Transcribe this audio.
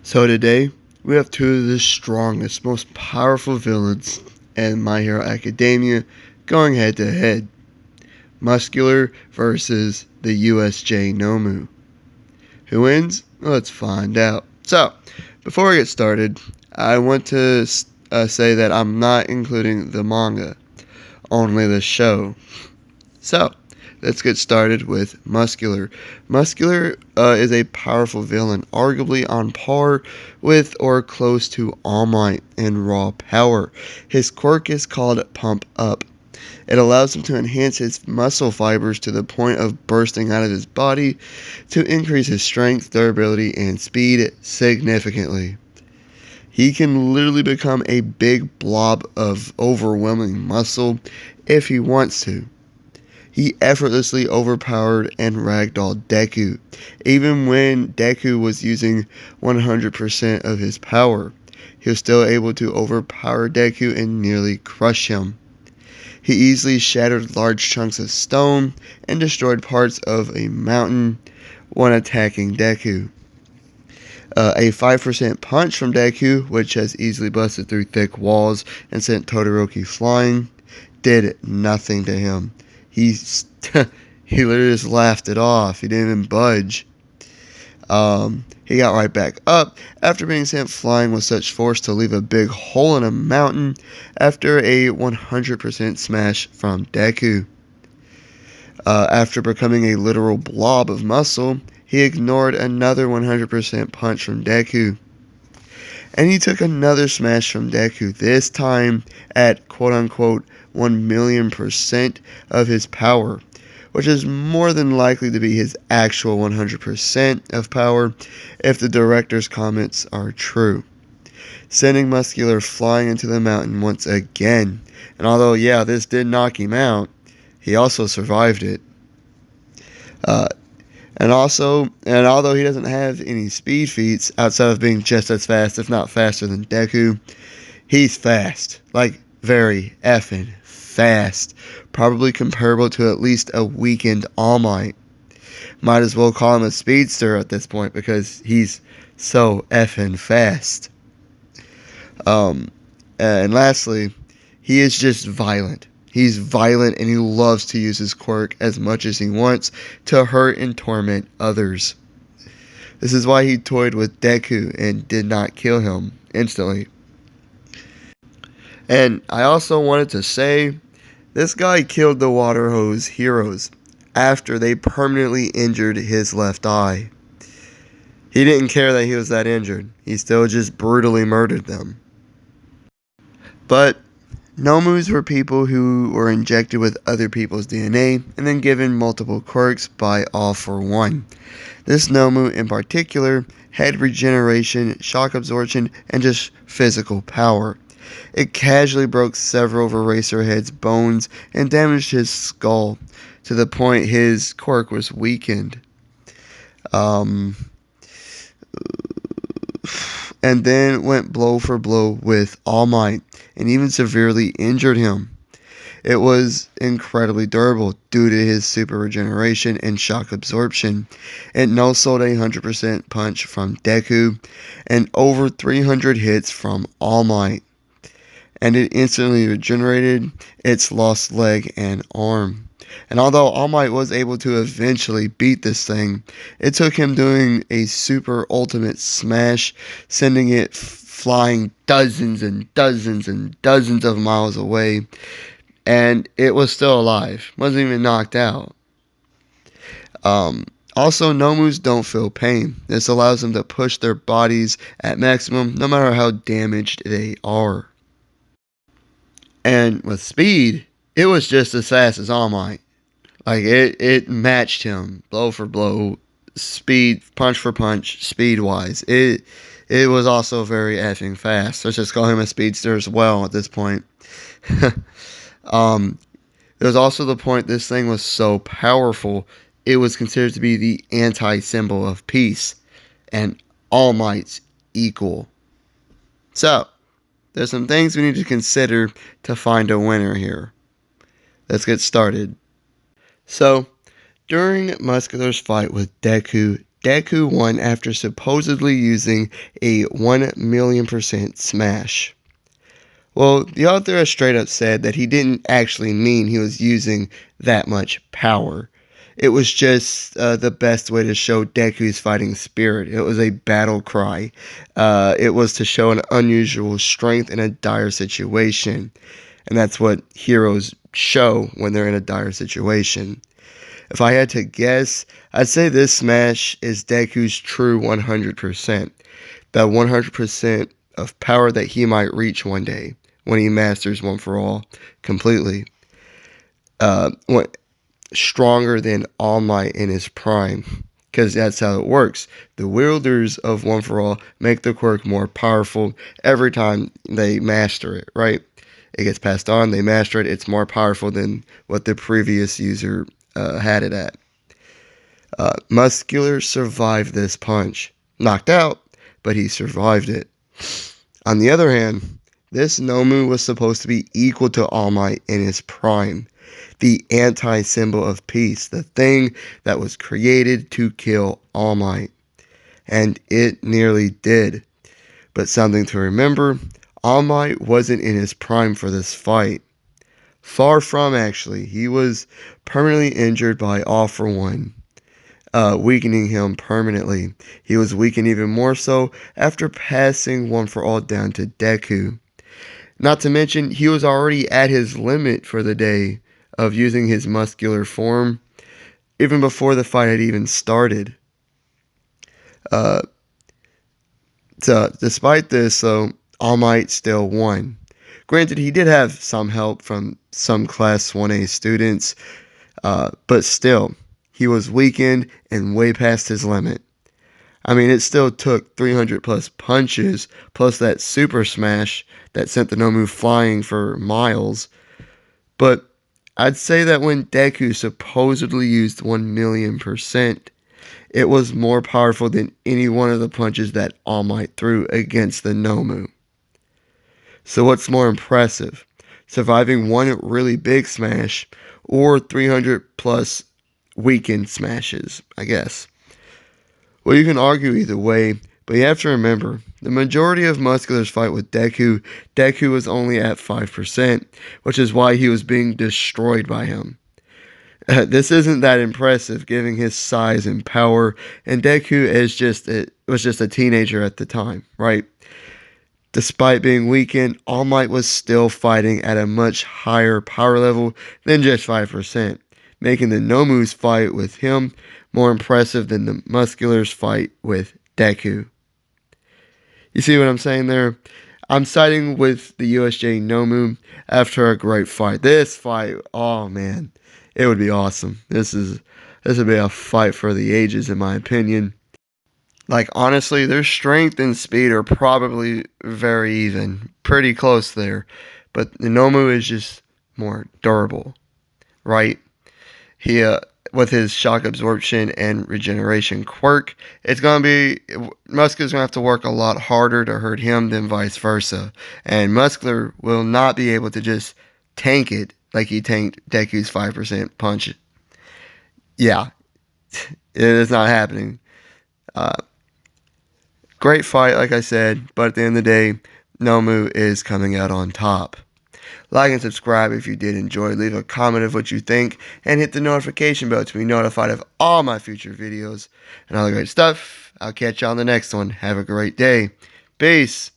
So today, we have two of the strongest, most powerful villains in My Hero Academia going head to head. Muscular versus the USJ Nomu. Who wins? Let's find out. So, before we get started, I want to say that I'm not including the manga, only the show. So, let's get started with Muscular. Muscular is a powerful villain, arguably on par with or close to All Might in raw power. His quirk is called Pump Up. It allows him to enhance his muscle fibers to the point of bursting out of his body to increase his strength, durability, and speed significantly. He can literally become a big blob of overwhelming muscle if he wants to. He effortlessly overpowered and ragdolled Deku, even when Deku was using 100% of his power. He was still able to overpower Deku and nearly crush him. He easily shattered large chunks of stone and destroyed parts of a mountain when attacking Deku. A 5% punch from Deku, which has easily busted through thick walls and sent Todoroki flying, did nothing to him. He he literally just laughed it off. He didn't even budge. He got right back up after being sent flying with such force to leave a big hole in a mountain after a 100% smash from Deku. After becoming a literal blob of muscle, he ignored another 100% punch from Deku. And he took another smash from Deku, this time at quote-unquote 1,000,000% of his power, which is more than likely to be his actual 100% of power if the director's comments are true, sending Muscular flying into the mountain once again. And although, yeah, this did knock him out, he also survived it. And although he doesn't have any speed feats outside of being just as fast, if not faster than Deku, he's fast. Like, very effing fast. Probably comparable to at least a weakened All Might. Might as well call him a speedster at this point because he's so effing fast. And lastly, he is just violent. He's violent and he loves to use his quirk as much as he wants to hurt and torment others. This is why he toyed with Deku and did not kill him instantly. And I also wanted to say, this guy killed the water hose heroes after they permanently injured his left eye. He didn't care that he was that injured. He still just brutally murdered them. But Nomus were people who were injected with other people's DNA and then given multiple quirks by All for One. This Nomu in particular had regeneration, shock absorption, and just physical power. It casually broke several of Eraserhead's bones and damaged his skull to the point his quirk was weakened. And then went blow for blow with All Might and even severely injured him. It was incredibly durable due to his super regeneration and shock absorption. It no-sold a 100% punch from Deku and over 300 hits from All Might. And it instantly regenerated its lost leg and arm. And although All Might was able to eventually beat this thing, it took him doing a super ultimate smash, sending it flying dozens and dozens and dozens of miles away, and it was still alive. Wasn't even knocked out. Also, Nomus don't feel pain. This allows them to push their bodies at maximum no matter how damaged they are. And with speed, it was just as fast as All Might. Like, it matched him blow for blow, speed, punch for punch, speed-wise. It was also very effing fast. Let's just call him a speedster as well at this point. There's also the point this thing was so powerful, it was considered to be the anti-symbol of peace, and All Might's equal. So, there's some things we need to consider to find a winner here. Let's get started. So, during Muscular's fight with Deku, Deku won after supposedly using a 1,000,000% smash. Well, the author has straight up said that he didn't actually mean he was using that much power. It was just the best way to show Deku's fighting spirit. It was a battle cry. It was to show an unusual strength in a dire situation. And that's what heroes show when they're in a dire situation. If I had to guess, I'd say this smash is Deku's true 100%. That 100% of power that he might reach one day when he masters One For All completely. Stronger than All Might in his prime. Because that's how it works. The wielders of One For All make the quirk more powerful every time they master it, right? It gets passed on, they master it, it's more powerful than what the previous user had it at. Muscular survived this punch. Knocked out, but he survived it. On the other hand, this Nomu was supposed to be equal to All Might in his prime. The anti-symbol of peace, the thing that was created to kill All Might. And it nearly did. But something to remember, All Might wasn't in his prime for this fight. Far from, actually. He was permanently injured by All For One, weakening him permanently. He was weakened even more so after passing One For All down to Deku. Not to mention, he was already at his limit for the day of using his muscular form, even before the fight had even started. So, despite this, though, All Might still won. Granted, he did have some help from some Class 1A students, but still, he was weakened and way past his limit. I mean, it still took 300 plus punches, plus that super smash that sent the Nomu flying for miles. But I'd say that when Deku supposedly used 1,000,000%, it was more powerful than any one of the punches that All Might threw against the Nomu. So what's more impressive? Surviving one really big smash or 300 plus weakened smashes, I guess. Well, you can argue either way, but you have to remember, the majority of Muscular's fight with Deku was only at 5%, which is why he was being destroyed by him. This isn't that impressive, given his size and power, and Deku was just a teenager at the time, right? Despite being weakened, All Might was still fighting at a much higher power level than just 5%, making the Nomu's fight with him more impressive than the Muscular's fight with Deku. You see what I'm saying there? I'm siding with the USJ Nomu after a great fight. This fight, oh man, it would be awesome. This would be a fight for the ages, in my opinion. Like, honestly, their strength and speed are probably very even, pretty close there. But the Nomu is just more durable, right? He, with his shock absorption and regeneration quirk, Muscular's gonna have to work a lot harder to hurt him than vice versa. And Muscular will not be able to just tank it like he tanked Deku's 5% punch. Yeah, it is not happening. Great fight, like I said, but at the end of the day, Nomu is coming out on top. Like and subscribe if you did enjoy. Leave a comment of what you think, and hit the notification bell to be notified of all my future videos and all the great stuff. I'll catch you on the next one. Have a great day. Peace.